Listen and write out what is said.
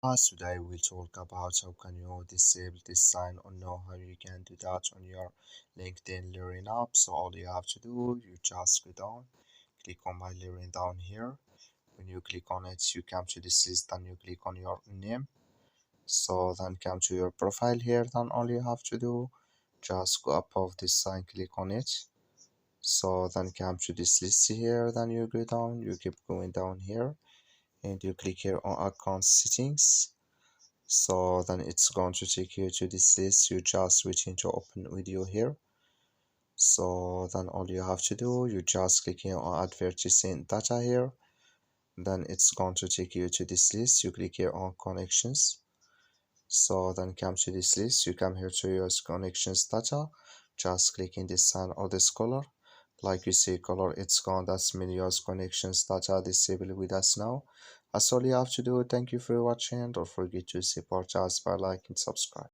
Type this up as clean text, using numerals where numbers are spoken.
Today we'll talk about how can you disable this sign or know how you can do that on your LinkedIn Learning app. So all you have to do, you just go down, click on my Learning down here. When you click on it, you come to this list, then you click on your name. So then come to your profile here, then all you have to do, just go above this sign, click on it. So then come to this list here, then you go down, you keep going down here, and you click here on account settings. So then it's going to take you to this list. You just switch into open video here. So then all you have to do, you just click here on advertising data here. Then it's going to take you to this list. You click here on connections. So then come to this list. You come here to your connections data. Just click in this sign or this color. Like you see color, it's gone. That's mean your connections data disabled with us now. That's all you have to do. Thank you for watching. Don't forget to support us by liking and subscribe.